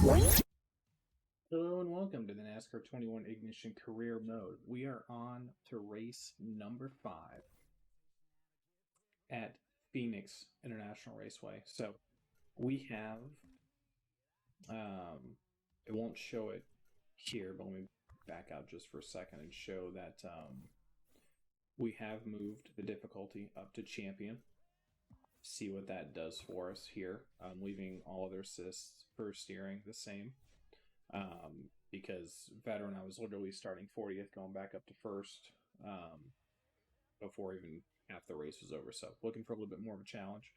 Hello and welcome to the NASCAR 21 Ignition Career Mode. We are on to race number 5 at Phoenix International Raceway. So we have, it won't show it here, but let me back out just for a second and show that we have moved the difficulty up to champion. See what that does for us here. I'm leaving all other assists for steering the same. Because veteran, I was literally starting 40th, going back up to first before even half the race was over. So looking for a little bit more of a challenge.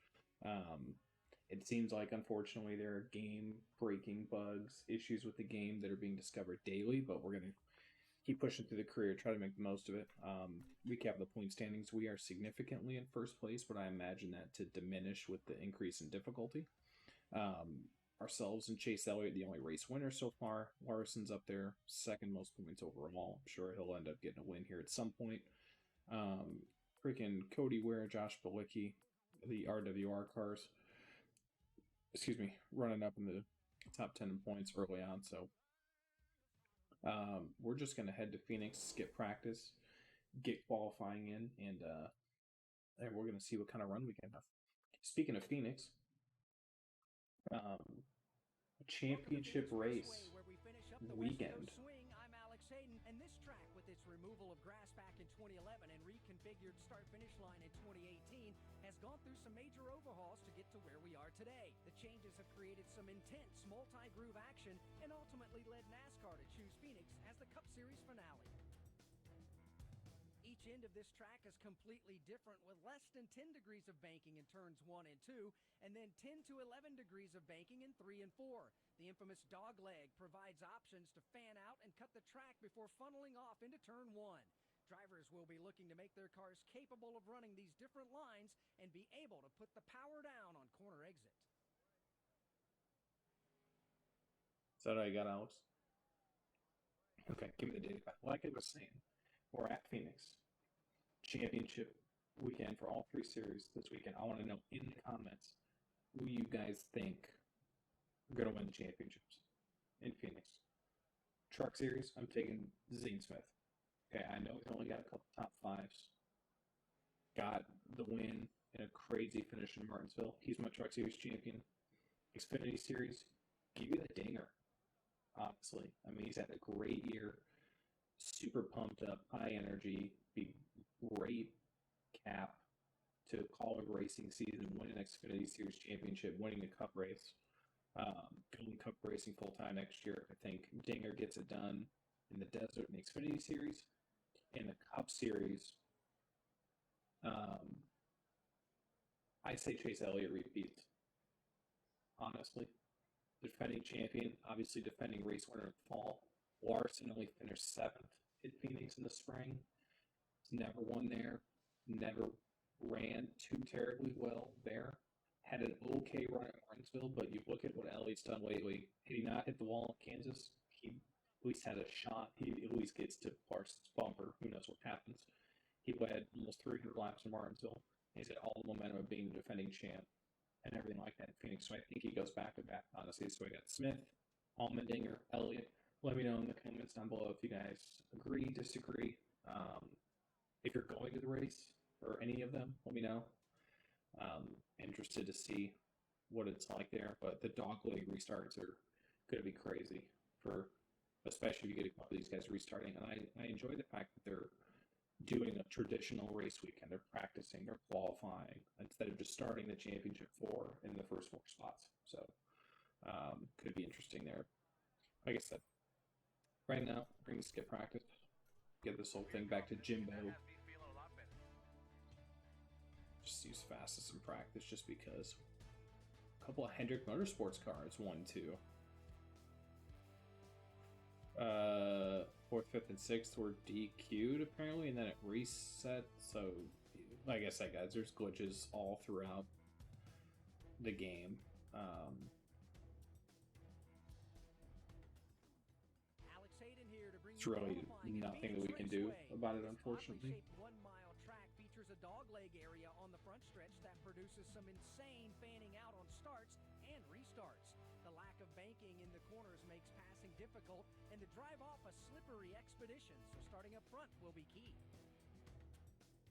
It seems like, unfortunately, there are game-breaking bugs, issues with the game that are being discovered daily, but we're going to keep pushing through the career, try to make the most of it. Recap the point standings. We are significantly in first place, but I imagine that to diminish with the increase in difficulty. Ourselves and Chase Elliott, the only race winner so far. Larson's up there, second most points overall. I'm sure he'll end up getting a win here at some point. Freaking Cody Ware, Josh Balicki, the RWR cars, running up in the top 10 in points early on. So we're just going to head to Phoenix, skip practice, get qualifying in, and we're going to see what kind of run we can have. Speaking of Phoenix, championship race weekend. I'm Alex Hayden, and this track, with its removal of grass back in 2011 and reconfigured start-finish line in 2018, has gone through some major overhauls to get to where we are today. The changes have created some intense multi-groove action and ultimately led NASCAR to choose Phoenix as the Cup Series finale. Each end of this track is completely different, with less than 10 degrees of banking in turns 1 and 2, and then 10 to 11 degrees of banking in 3 and 4. The infamous Dogleg provides options to fan out and cut the track before funneling off into turn 1. Drivers will be looking to make their cars capable of running these different lines and be able to put the power down on corner exit. Is that all you got, Alex? Okay, give me the data back. Like I was saying, we're at Phoenix. Championship weekend for all 3 series this weekend. I want to know in the comments who you guys think are going to win the championships in Phoenix. Truck series, I'm taking Zane Smith. Okay, I know he's only got a couple top 5s. Got the win in a crazy finish in Martinsville. He's my truck series champion. Xfinity series, give you the dinger. Honestly, I mean, he's had a great year. Super pumped up, high energy, be great cap to call a racing season, win an Xfinity Series championship, winning a Cup race, going Cup racing full time next year. I think Dinger gets it done in the desert in the Xfinity Series. In the Cup Series, I say Chase Elliott repeats. Honestly, defending champion, obviously defending race winner in fall. Larson only finished 7th at Phoenix in the spring. Never won there. Never ran too terribly well there. Had an okay run at Martinsville, but you look at what Elliott's done lately. Had he not hit the wall in Kansas, he at least had a shot. He at least gets to Larson's bumper. Who knows what happens? He led almost 300 laps in Martinsville. He's had all the momentum of being the defending champ and everything like that in Phoenix. So I think he goes back to back, honestly. So I got Smith, Allmendinger, Elliott. Let me know in the comments down below if you guys agree, disagree. If you're going to the race or any of them, let me know. Interested to see what it's like there. But the Dogleg restarts are going to be crazy, for especially if you get a couple of these guys restarting. And I enjoy the fact that they're doing a traditional race weekend. They're practicing, they're qualifying, instead of just starting the championship 4 in the first 4 spots. So could be interesting there. Like I said, right now, we're going to skip practice, get this whole thing back to Jimbo. Just use fastest in practice just because. A couple of Hendrick Motorsports cars, 1, 2. 4th, 5th, and 6th were DQ'd apparently, and then it reset. So, like I said, guys, there's glitches all throughout the game. It's really nothing that we can do about it, unfortunately. One-mile track features a dogleg area on the front stretch that produces some insane fanning out on starts and restarts. The lack of banking in the corners makes passing difficult, and to drive off a slippery expedition, so starting up front will be key.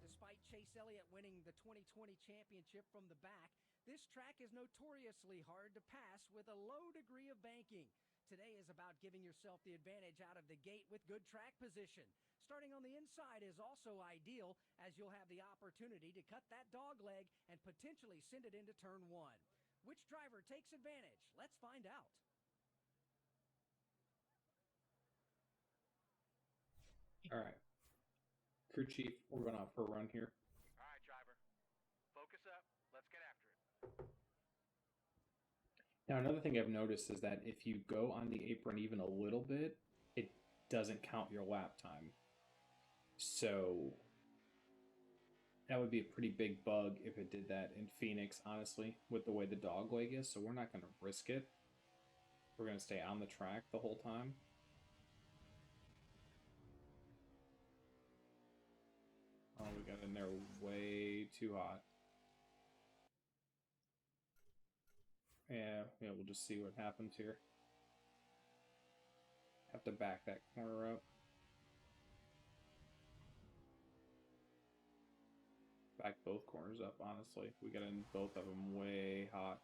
Despite Chase Elliott winning the 2020 championship from the back, this track is notoriously hard to pass with a low degree of banking. Today is about giving yourself the advantage out of the gate with good track position. Starting on the inside is also ideal, as you'll have the opportunity to cut that dog leg and potentially send it into turn 1. Which driver takes advantage? Let's find out. All right. Crew chief, we're going out for a run here. All right, driver. Focus up. Let's get after it. Now, another thing I've noticed is that if you go on the apron even a little bit, it doesn't count your lap time. So that would be a pretty big bug if it did that in Phoenix, honestly, with the way the dog leg is. So we're not going to risk it. We're going to stay on the track the whole time. Oh, we got in there way too hot. Yeah, we'll just see what happens here. Have to back that corner up. Back both corners up, honestly. We got in both of them way hot.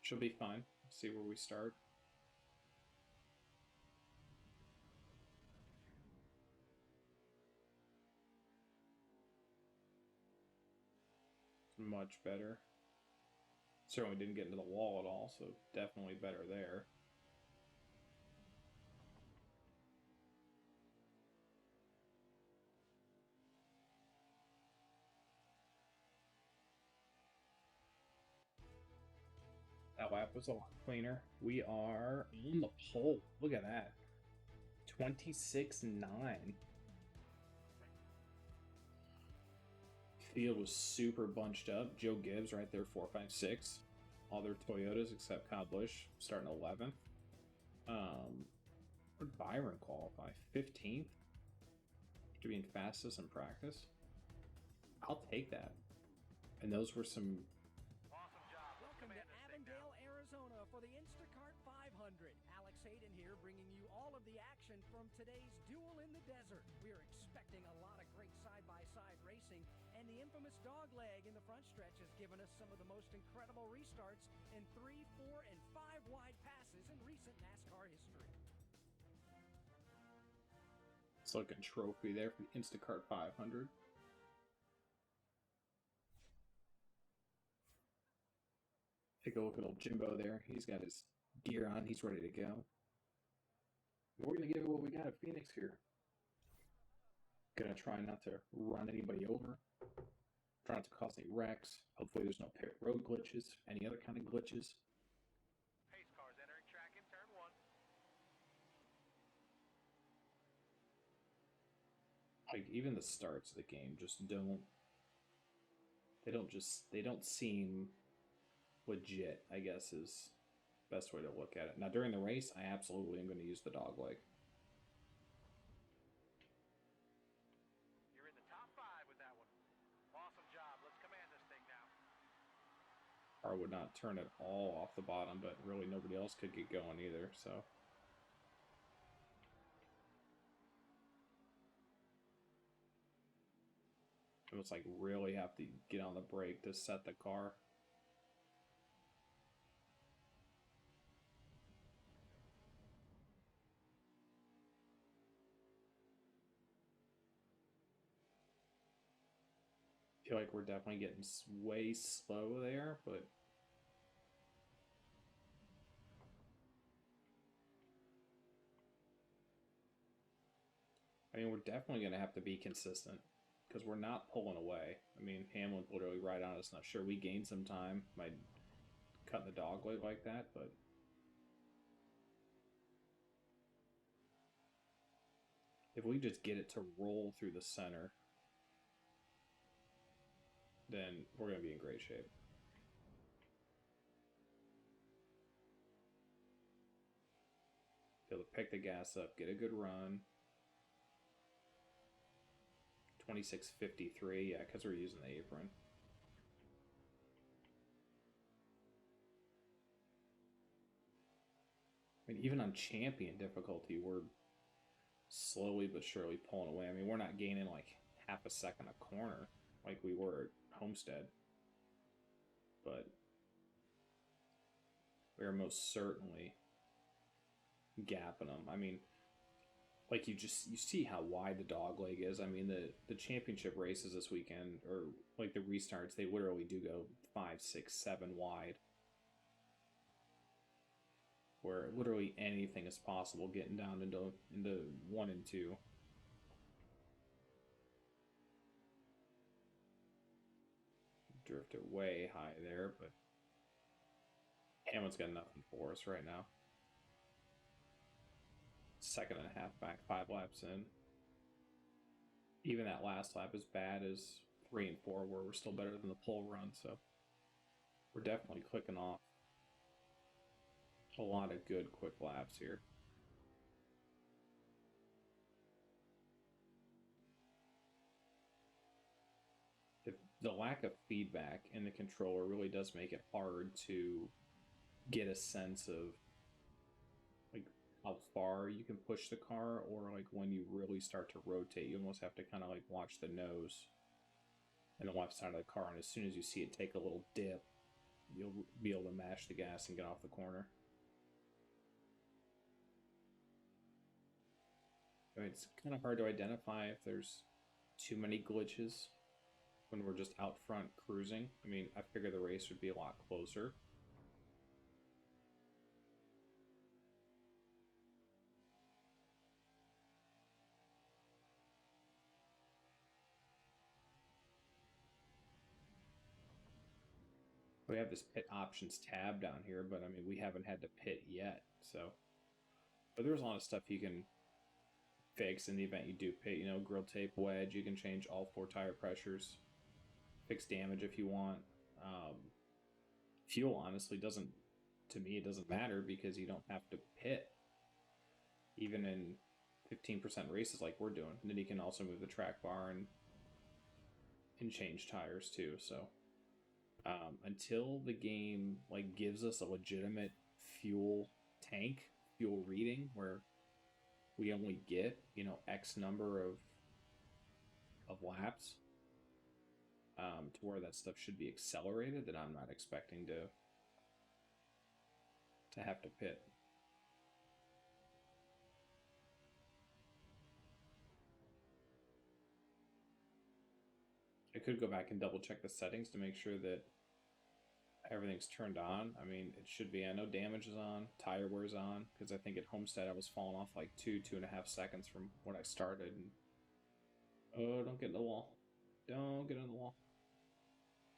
Should be fine. See where we start. Much better. Certainly didn't get into the wall at all, so definitely better there. That lap was a lot cleaner. We are on the pole. Look at that. 26-9. Field was super bunched up. Joe Gibbs right there, 4, 5, 6. All their Toyotas except Kyle Busch starting 11th. Where did Byron qualify? 15th? After being fastest in practice? I'll take that. And those were some... Awesome job. Welcome to Avondale, Arizona for the Instacart 500. Alex Hayden here, bringing you all of the action from today's Duel in the Desert. We are expecting a lot of great side-by-side racing, and the infamous dog leg in the front stretch has given us some of the most incredible restarts in 3, 4, and 5 wide passes in recent NASCAR history. It's like a trophy there for the Instacart 500. Take a look at old Jimbo there. He's got his gear on. He's ready to go. We're going to give it what we got at Phoenix here. Going to try not to run anybody over. Try not to cause any wrecks. Hopefully there's no pit road glitches, any other kind of glitches. Pace cars entering track in turn 1. Like, even the starts of the game just don't... They don't seem legit, I guess, is the best way to look at it. Now, during the race, I absolutely am going to use the dog leg. You're in the top 5 with that one. Awesome job. Let's command this thing now. Or would not turn it all off the bottom, but really nobody else could get going either, so... Almost like really have to get on the brake to set the car. Feel like we're definitely getting way slow there, but I mean, we're definitely going to have to be consistent because we're not pulling away. I mean, Hamlin's literally right on us. Not sure we gained some time by cutting the dog leg like that, but if we just get it to roll through the center, then we're going to be in great shape. Be able to pick the gas up, get a good run. 26.53, yeah, because we're using the apron. I mean, even on champion difficulty, we're slowly but surely pulling away. I mean, we're not gaining like half a second a corner like we were at Homestead, but we are most certainly gapping them. I mean, like you see how wide the Dogleg is. I mean, the championship races this weekend, or like the restarts, they literally do go 5, 6, 7 wide, where literally anything is possible getting down into 1 and 2. Drifted way high there, but Hamlin's got nothing for us right now. Second and a half back, 5 laps in. Even that last lap, as bad as 3 and 4 were, we're still better than the pole run, so we're definitely clicking off a lot of good quick laps here. The lack of feedback in the controller really does make it hard to get a sense of like how far you can push the car, or like when you really start to rotate, you almost have to kind of like watch the nose and the left side of the car, and as soon as you see it take a little dip, you'll be able to mash the gas and get off the corner. I mean, it's kind of hard to identify if there's too many glitches when we're just out front cruising. I mean, I figure the race would be a lot closer. We have this pit options tab down here, but I mean, we haven't had to pit yet, so. But there's a lot of stuff you can fix in the event you do pit. You know, grill tape, wedge, you can change all 4 tire pressures, fix damage if you want. Fuel, honestly, doesn't, to me, it doesn't matter because you don't have to pit. Even in 15% races like we're doing. And then you can also move the track bar and change tires too, so. Until the game like gives us a legitimate fuel tank, fuel reading, where we only get, you know, X number of laps, to where that stuff should be accelerated, that I'm not expecting to have to pit. I could go back and double check the settings to make sure that everything's turned on. I mean, it should be. I know damage is on, tire wear's on, because I think at Homestead I was falling off like 2.5 seconds from when I started. And oh, don't get in the wall. Don't get in the wall.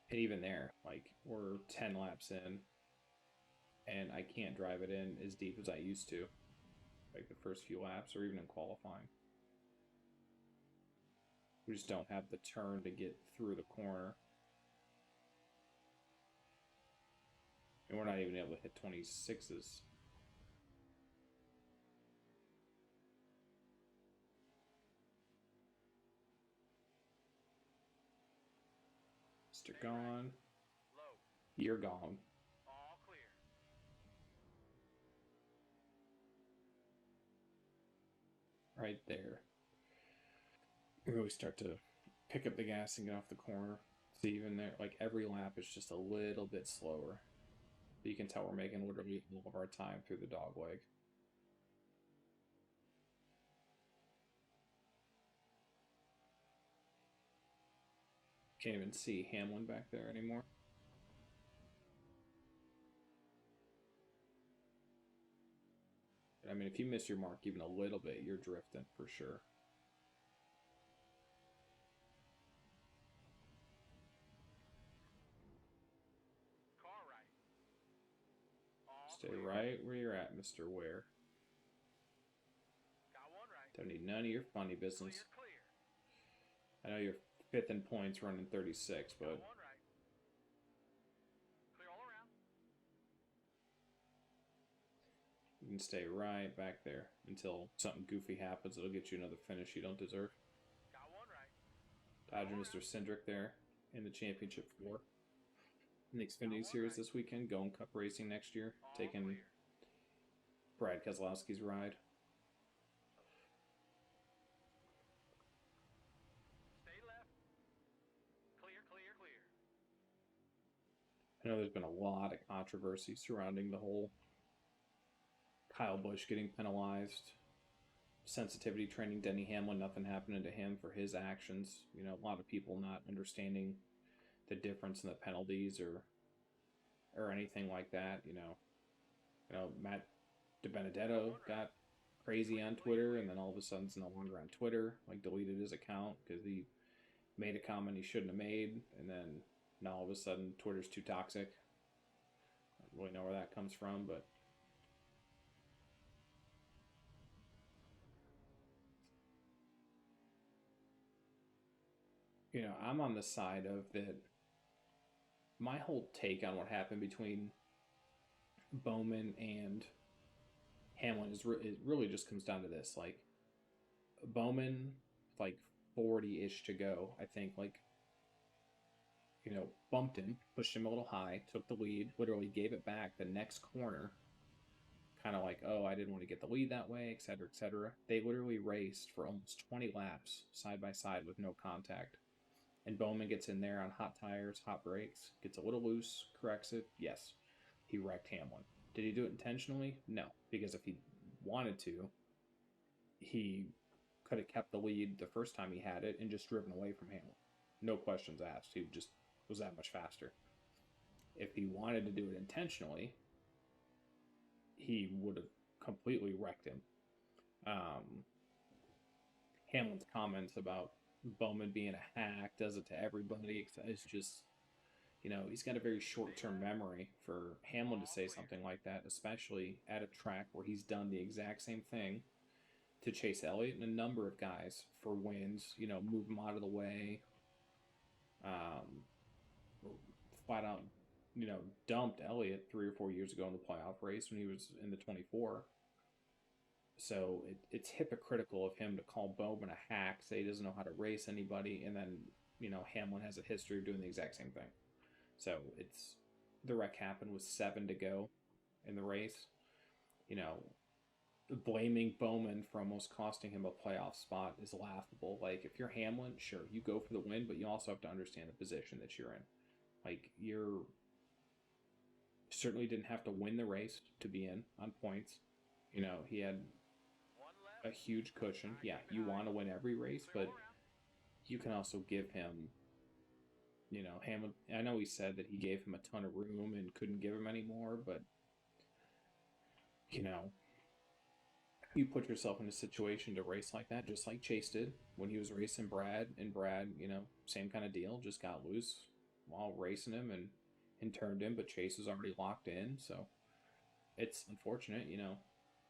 And even there, like, we're 10 laps in, and I can't drive it in as deep as I used to, like the first few laps or even in qualifying. We just don't have the turn to get through the corner. And we're not even able to hit 26s. Mr. Gone. You're gone. All clear. Right there. Really start to pick up the gas and get off the corner. See, even there, like every lap is just a little bit slower. But you can tell we're making literally all of our time through the Dogleg. Can't even see Hamlin back there anymore. But, I mean, if you miss your mark even a little bit, you're drifting for sure. Stay right where you're at, Mr. Ware. Got one right. Don't need none of your funny business. Clear. I know you're 5th in points running 36, but Got one right. Clear all around. you can stay right back there until something goofy happens. It'll get you another finish you don't deserve. Got one right. Dodger Mr. Cindric there in the championship 4. In the Xfinity Series this weekend, going Cup Racing next year, taking Brad Keselowski's ride. Stay left. Clear, clear, clear. I know there's been a lot of controversy surrounding the whole Kyle Busch getting penalized, sensitivity training Denny Hamlin, nothing happening to him for his actions. You know, a lot of people not understanding the difference in the penalties or anything like that. You know, Matt DiBenedetto got crazy on Twitter, and then all of a sudden it's no longer on Twitter, like deleted his account because he made a comment he shouldn't have made, and then now all of a sudden Twitter's too toxic. I don't really know where that comes from, but you know, I'm on the side of that. My whole take on what happened between Bowman and Hamlin it really just comes down to this. Like, Bowman, like 40-ish to go, I think, like, you know, bumped him, pushed him a little high, took the lead, literally gave it back the next corner. Kind of like, oh, I didn't want to get the lead that way, etc., etc. They literally raced for almost 20 laps side by side with no contact. And Bowman gets in there on hot tires, hot brakes, gets a little loose, corrects it. Yes, he wrecked Hamlin. Did he do it intentionally? No, because if he wanted to, he could have kept the lead the first time he had it and just driven away from Hamlin. No questions asked. He just was that much faster. If he wanted to do it intentionally, he would have completely wrecked him. Hamlin's comments about Bowman being a hack, does it to everybody. It's just, you know, he's got a very short-term memory for Hamlin to say something like that, especially at a track where he's done the exact same thing to Chase Elliott and a number of guys for wins, you know, move him out of the way, flat out, you know, dumped Elliott 3 or 4 years ago in the playoff race when he was in the 24. So it's hypocritical of him to call Bowman a hack, say he doesn't know how to race anybody, and then, you know, Hamlin has a history of doing the exact same thing. So it's, the wreck happened with 7 to go in the race. You know, blaming Bowman for almost costing him a playoff spot is laughable. Like, if you're Hamlin, sure, you go for the win, but you also have to understand the position that you're in. Like, you're certainly didn't have to win the race to be in on points. You know, he had a huge cushion. Yeah, you want to win every race, but you can also give him, you know, Hamlin. I know he said that he gave him a ton of room and couldn't give him any more, but, you know, you put yourself in a situation to race like that, just like Chase did when he was racing Brad, and Brad, you know, same kind of deal, just got loose while racing him and turned him, but Chase was already locked in, so it's unfortunate, you know.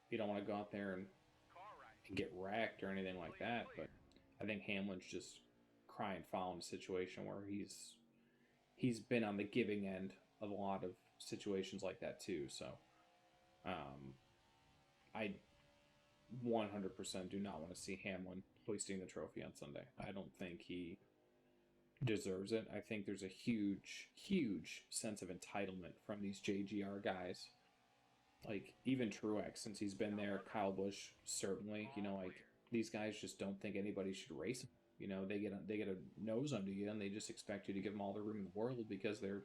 You don't want to go out there and get wrecked or anything like that, but I think Hamlin's just crying foul in a situation where he's been on the giving end of a lot of situations like that too. So I 100% do not want to see Hamlin hoisting the trophy on Sunday. I don't think he deserves it. I think there's a huge sense of entitlement from these JGR guys. Like, even Truex, since he's been there, Kyle Busch, certainly, you know, like, these guys just don't think anybody should race him. You know, they get a nose under you, and they just expect you to give them all the room in the world because they're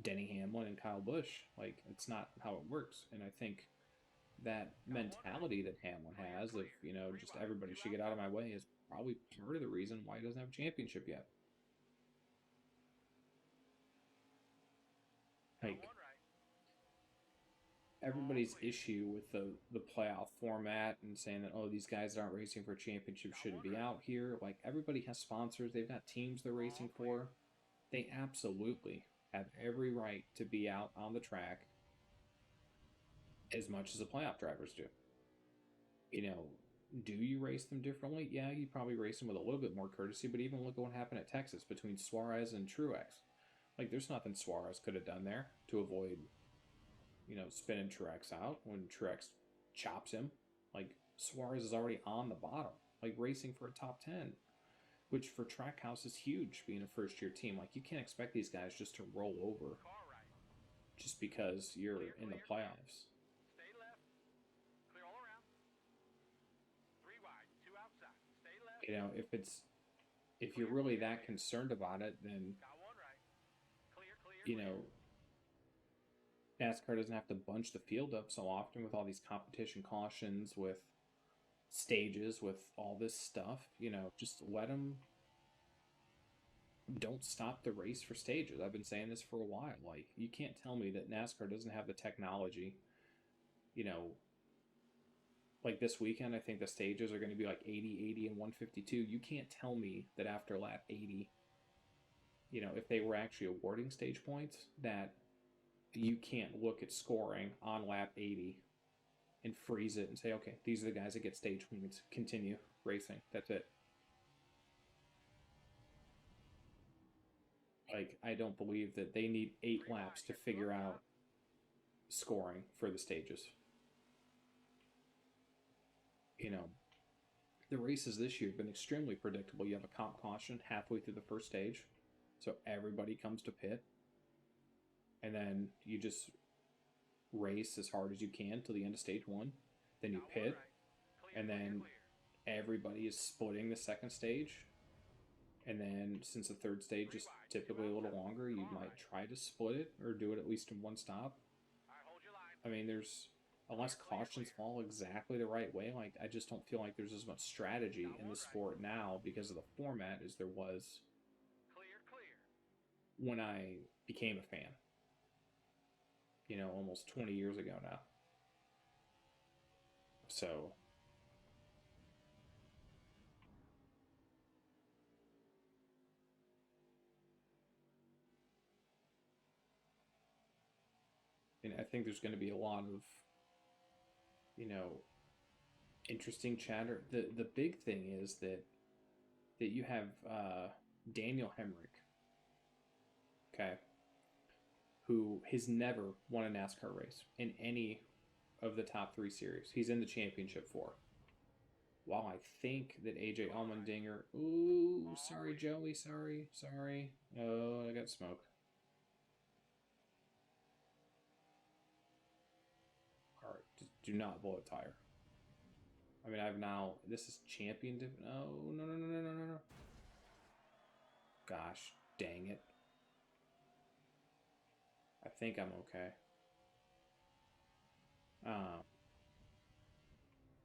Denny Hamlin and Kyle Busch. Like, it's not how it works. And I think that mentality that Hamlin has of, you know, just everybody should get out of my way is probably part of the reason why he doesn't have a championship yet. Like, everybody's issue with the playoff format and saying that, oh, these guys that aren't racing for a championship shouldn't be out here. Like, everybody has sponsors. They've got teams they're racing for. They absolutely have every right to be out on the track as much as the playoff drivers do. You know, do you race them differently? Yeah, you probably race them with a little bit more courtesy, but even look at what happened at Texas between Suarez and Truex. Like, there's nothing Suarez could have done there to avoid, you know, spinning Truex out when Truex chops him. Like, Suarez is already on the bottom, like racing for a top 10, which for Trackhouse is huge being a first-year team. Like, you can't expect these guys just to roll over just because you're in the playoffs. You know, if you're really that concerned about it, then Got one right. Clear, clear, you clear. know NASCAR doesn't have to bunch the field up so often with all these competition cautions, with stages, with all this stuff. You know, just let them. Don't stop the race for stages. I've been saying this for a while. Like, you can't tell me that NASCAR doesn't have the technology. You know, like this weekend, I think the stages are going to be like 80, 80, and 152. You can't tell me that after lap 80, you know, if they were actually awarding stage points, that you can't look at scoring on lap 80 and freeze it and say, okay, these are the guys that get stage points. Continue racing. That's it. Like, I don't believe that they need 8 laps to figure out scoring for the stages. You know, the races this year have been extremely predictable. You have a comp caution halfway through the first stage, so everybody comes to pit, and then you just race as hard as you can till the end of stage 1. Then you pit, and then everybody is splitting the second stage. And then, since the third stage is typically a little longer, you might try to split it or do it at least in one stop. I mean, unless cautions fall exactly the right way, like, I just don't feel like there's as much strategy in the sport now because of the format as there was when I became a fan. You know, almost 20 years ago now. So, and I think there's going to be a lot of, you know, interesting chatter. The big thing is that you have Daniel Hemrick, okay, who has never won a NASCAR race in any of the top 3 series. He's in the championship 4. While I think that AJ Allmendinger, ooh, sorry Joey, sorry. Oh, I got smoked. All right, just do not blow a tire. I mean, this is champion. No. Gosh, dang it. I think I'm okay.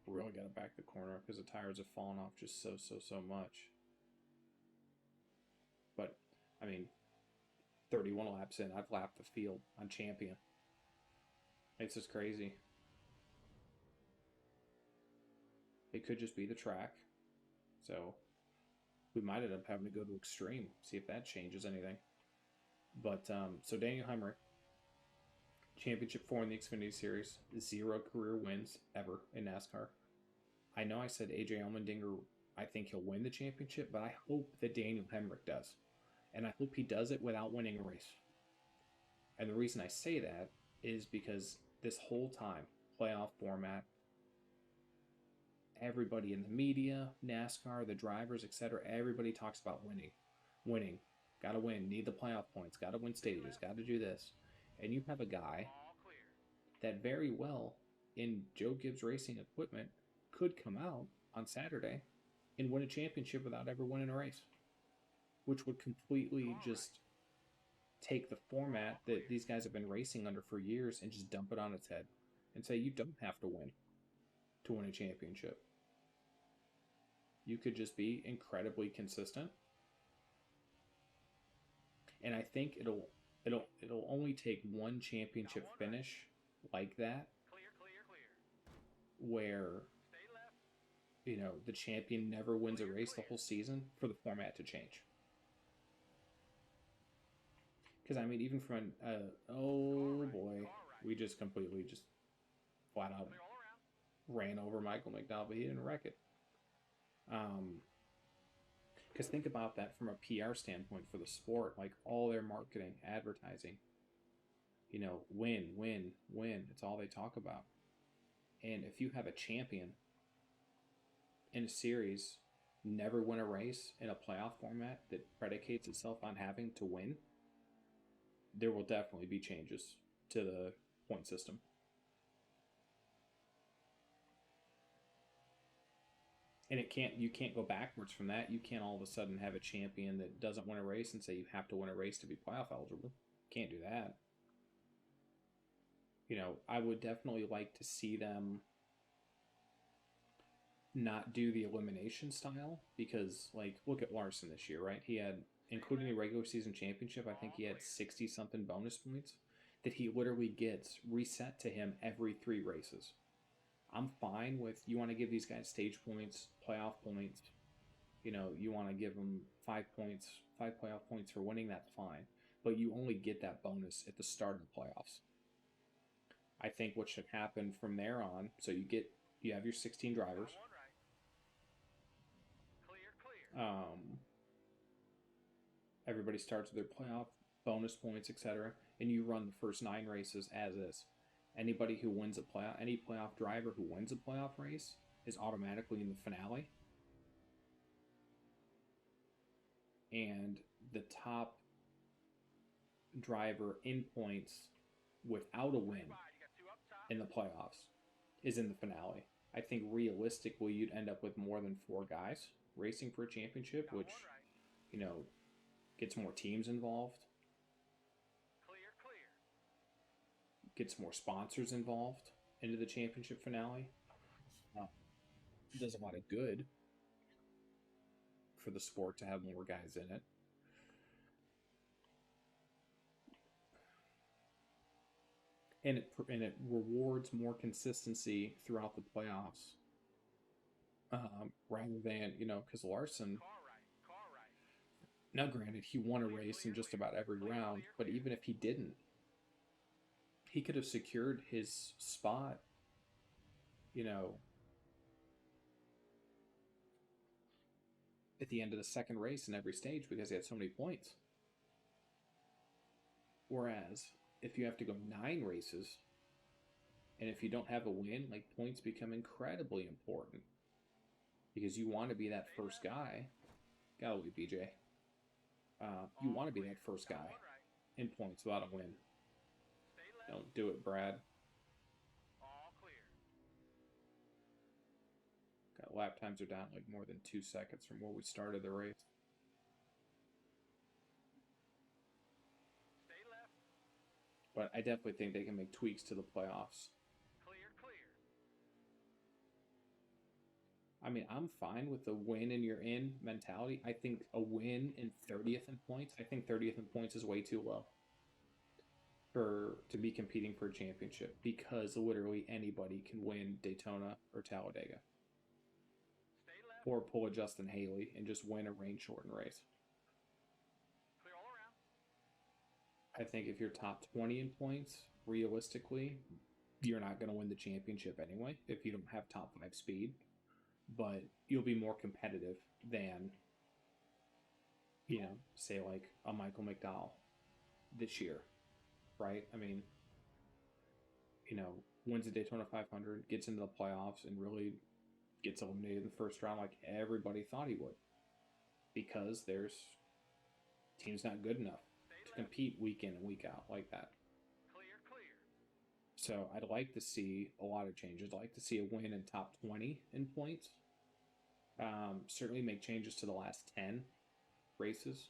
Really got to back the corner because the tires have fallen off just so much. But, I mean, 31 laps in, I've lapped the field on champion. It's just crazy. It could just be the track. So, we might end up having to go to extreme, see if that changes anything. But, so Daniel Hemrick, championship 4 in the Xfinity Series, 0 career wins ever in NASCAR. I know I said AJ Allmendinger, I think he'll win the championship, but I hope that Daniel Hemrick does. And I hope he does it without winning a race. And the reason I say that is because this whole time, playoff format, everybody in the media, NASCAR, the drivers, etc., everybody talks about winning. Gotta win, need the playoff points, gotta win stages, gotta do this. And you have a guy that very well, in Joe Gibbs Racing equipment, could come out on Saturday and win a championship without ever winning a race, which would completely just take the format that these guys have been racing under for years and just dump it on its head and say you don't have to win a championship. You could just be incredibly consistent. And I think it'll only take one championship finish like that, where, you know, the champion never wins a race the whole season, for the format to change. Because, I mean, even from oh boy, we just completely just flat out ran over Michael McDowell, but he didn't wreck it. Because think about that from a PR standpoint for the sport, like all their marketing, advertising, you know, win. It's all they talk about. And if you have a champion in a series never win a race in a playoff format that predicates itself on having to win, there will definitely be changes to the point system. And you can't go backwards from that. You can't all of a sudden have a champion that doesn't win a race and say you have to win a race to be playoff eligible. Can't do that. You know, I would definitely like to see them not do the elimination style because, like, look at Larson this year, right? He had, including the regular season championship, I think he had 60 something bonus points that he literally gets reset to him every 3 races. I'm fine with, you want to give these guys stage points, playoff points, you know, you want to give them 5 points, 5 playoff points for winning, that's fine. But you only get that bonus at the start of the playoffs. I think what should happen from there on, so you have your 16 drivers. Everybody starts with their playoff bonus points, etc., and you run the first 9 races as is. Anybody who wins any playoff driver who wins a playoff race is automatically in the finale. And the top driver in points without a win in the playoffs is in the finale. I think realistically you'd end up with more than 4 guys racing for a championship, which, you know, gets more teams involved. Gets more sponsors involved into the championship finale. Does a lot of good for the sport to have more guys in it. And it rewards more consistency throughout the playoffs. Rather than, you know, because Larson, now granted, he won a race in just about every round, but even if he didn't, he could have secured his spot, you know, at the end of the second race in every stage because he had so many points. Whereas if you have to go 9 races, and if you don't have a win, like, points become incredibly important because you want to be that first guy. Gotta leave, BJ. You want to be that first guy in points without a win. Don't do it, Brad. Got lap times are down like more than 2 seconds from where we started the race. But I definitely think they can make tweaks to the playoffs. I mean, I'm fine with the win and you're in mentality. I think a win in 30th in points, I think 30th in points is way too low to be competing for a championship because literally anybody can win Daytona or Talladega. Or pull a Justin Haley and just win a rain-shortened race. I think if you're top 20 in points, realistically, you're not going to win the championship anyway if you don't have top 5 speed. But you'll be more competitive than, you know, say like a Michael McDowell this year, right? I mean, you know, wins the Daytona 500, gets into the playoffs, and really gets eliminated in the first round like everybody thought he would. Because there's teams not good enough to compete week in and week out like that. So I'd like to see a lot of changes. I'd like to see a win in top 20 in points. Certainly make changes to the last 10 races.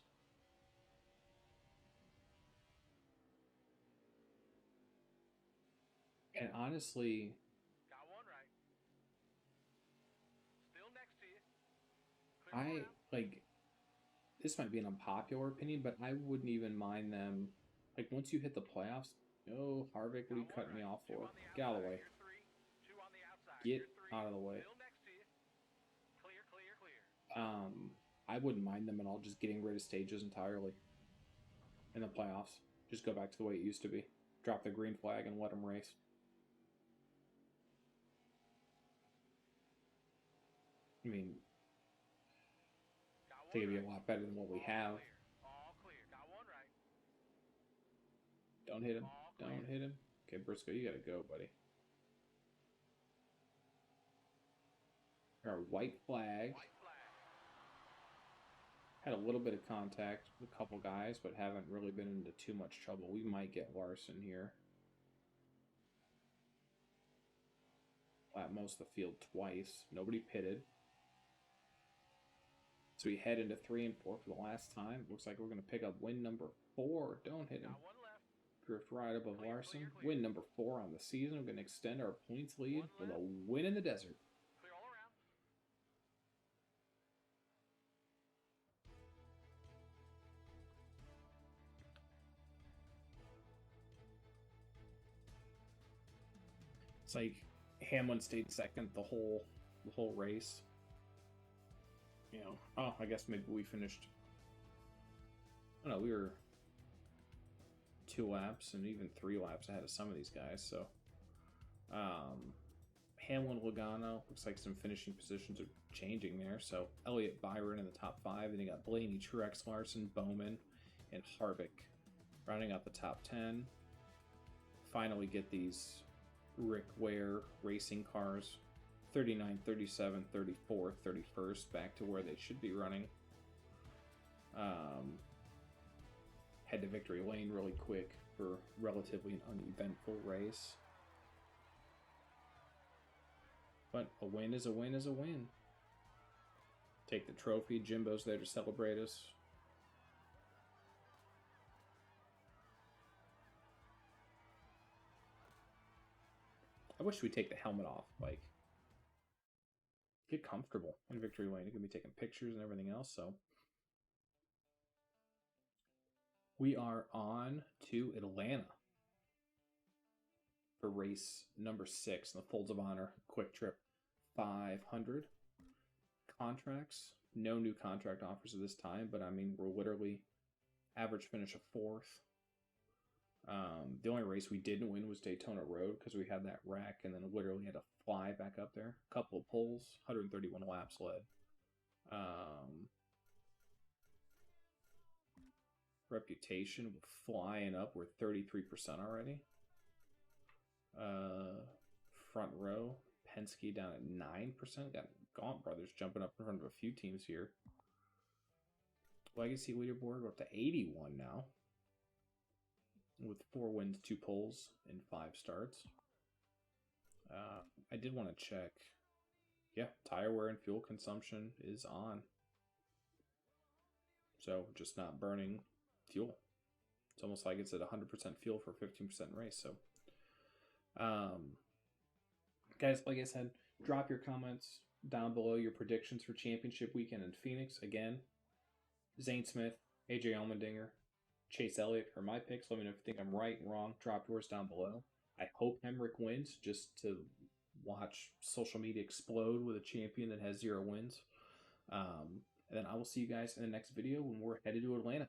And honestly, I like, this might be an unpopular opinion, but I wouldn't even mind them, like, once you hit the playoffs. Oh, Harvick, what are you cutting me off for? Get out of the way. Get out of the way. I wouldn't mind them at all just getting rid of stages entirely in the playoffs. Just go back to the way it used to be. Drop the green flag and let them race. I mean, I think it'd be a lot better than what we have. Don't hit him. Don't hit him. Okay, Briscoe, you gotta go, buddy. Our white flag. Had a little bit of contact with a couple guys, but haven't really been into too much trouble. We might get Larson here. At most the field twice. Nobody pitted. So we head into 3 and 4 for the last time. Looks like we're going to pick up win number 4. Don't hit him. Got one left. Drift right above Clear, Larson. clear, clear. Win number 4 on the season. We're going to extend our points lead with a win in the desert. Clear all around. It's like Hamlin stayed second the whole race. You know, oh, I guess maybe we finished. I don't know, we were 2 laps and even 3 laps ahead of some of these guys. So, Hamlin, Logano, looks like some finishing positions are changing there. So, Elliott, Byron in the top 5. Then you got Blaney, Truex, Larson, Bowman, and Harvick rounding out the top 10. Finally get these Rick Ware racing cars 39, 37, 34, 31st back to where they should be running. Head to victory lane really quick for relatively an uneventful race. But a win is a win is a win. Take the trophy. Jimbo's there to celebrate us. I wish we'd take the helmet off. Like, get comfortable in victory lane. You're going to be taking pictures and everything else. So we are on to Atlanta for race number 6 in the Folds of Honor Quick Trip 500. Contracts, no new contract offers at this time, but I mean, we're literally average finish of 4th. The only race we didn't win was Daytona Road because we had that wreck and then literally had to fly back up there. A couple of poles, 131 laps led. Reputation, we're flying up. We're 33% already. Front row, Penske down at 9%. Got Gaunt Brothers jumping up in front of a few teams here. Legacy leaderboard, we're up to 81 now. With 4 wins, 2 poles, and 5 starts. I did want to check. Yeah, tire wear and fuel consumption is on. So, just not burning fuel. It's almost like it's at 100% fuel for 15% race. So, guys, like I said, drop your comments down below, your predictions for championship weekend in Phoenix. Again, Zane Smith, AJ Allmendinger, Chase Elliott are my picks. Let me know if you think I'm right and wrong. Drop yours down below. I hope Hemrick wins just to watch social media explode with a champion that has 0 wins. And then I will see you guys in the next video when we're headed to Atlanta.